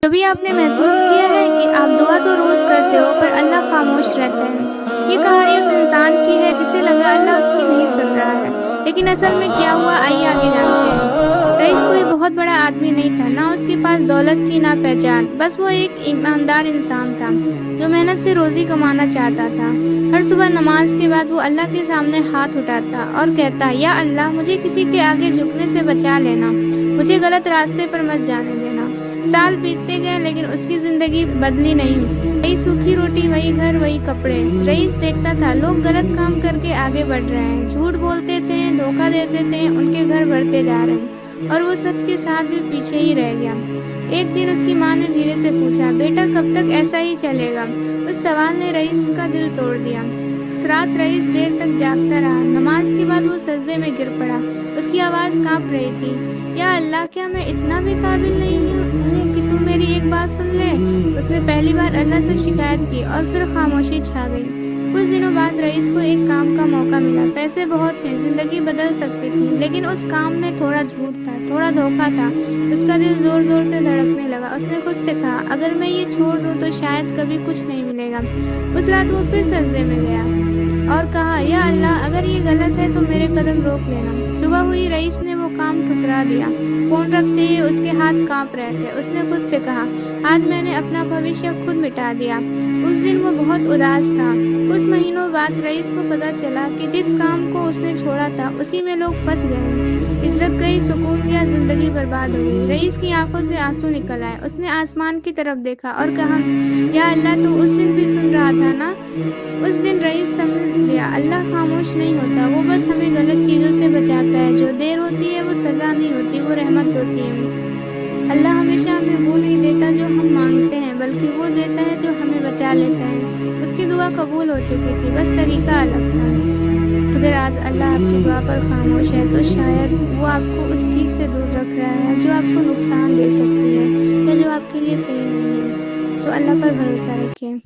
कभी आपने महसूस किया है कि आप दुआ तो रोज करते हो पर अल्लाह खामोश रहता है। ये कहानी उस इंसान की है जिसे लगा अल्लाह उसकी नहीं सुन रहा है, लेकिन असल में क्या हुआ आइए आगे जानते हैं। रईस कोई बहुत बड़ा आदमी नहीं था, ना उसके पास दौलत थी ना पहचान, बस वो एक ईमानदार इंसान था जो मेहनत से रोजी कमाना चाहता था। हर सुबह नमाज के बाद वो अल्लाह के सामने हाथ उठाता और कहता, या अल्लाह मुझे किसी के आगे झुकने से बचा लेना, मुझे गलत रास्ते पर मत जाने देना। साल बीतते गए लेकिन उसकी जिंदगी बदली नहीं। वही सूखी रोटी, वही घर, वही कपड़े। रईस देखता था लोग गलत काम करके आगे बढ़ रहे हैं, झूठ बोलते थे, धोखा देते थे, उनके घर बढ़ते जा रहे हैं और वो सच के साथ भी पीछे ही रह गया। एक दिन उसकी माँ ने धीरे से पूछा, बेटा कब तक ऐसा ही चलेगा? उस सवाल ने रईस का दिल तोड़ दिया। उस रात रईस देर तक जागता रहा। नमाज के बाद वो सजदे में गिर पड़ा। उसकी आवाज कांप रही थी, या अल्लाह क्या मैं इतना भी काबिल नहीं हूँ कि तू मेरी एक बात सुन ले? उसने पहली बार अल्लाह से शिकायत की और फिर खामोशी छा गई। कुछ दिनों बाद रईस को एक काम का मौका मिला। पैसे बहुत थे, जिंदगी बदल सकती थी, लेकिन उस काम में थोड़ा झूठ था, थोड़ा धोखा था। उसका दिल जोर जोर से धड़कने लगा। उसने खुद से कहा, अगर मैं ये छोड़ दूं तो शायद कभी कुछ नहीं मिलेगा। उस रात वो फिर सजदे में गया और कहा, या अल्लाह अगर ये गलत है तो मेरे कदम रोक लेना। सुबह हुई, रईस ने वो काम ठुकरा दिया। फोन रखते ही उसके हाथ कांप रहे थे। उसने खुद से कहा, आज मैंने अपना भविष्य खुद मिटा दिया। उस दिन वो बहुत उदास था। कुछ महीनों बाद रईस को पता चला कि जिस काम को उसने छोड़ा था उसी में लोग फंस गए। इज्जत गई, सुकून गया, जिंदगी बर्बाद हो गई। रईस की आंखों से आंसू निकल आए। उसने आसमान की तरफ देखा और कहा, या अल्लाह तू उस दिन भी सुन रहा था ना? उस दिन रईस समझ गया, अल्लाह खामोश नहीं होता, वो बस हमें गलत चीजों से बचाता है। जो देर होती है वो सजा नहीं होती, वो रहमत होती है। अल्लाह हमेशा हमें वो नहीं देता जो हम मांगते हैं, बल्कि वो देता है जो हमें बचा लेता है। उसकी दुआ कबूल हो चुकी थी, बस तरीका अलग था। तो अगर आज अल्लाह आपकी दुआ पर खामोश है तो शायद वो आपको उस चीज से दूर रख रहा है जो आपको नुकसान दे सकती है या जो आपके लिए सही नहीं है। तो अल्लाह पर भरोसा रखिए।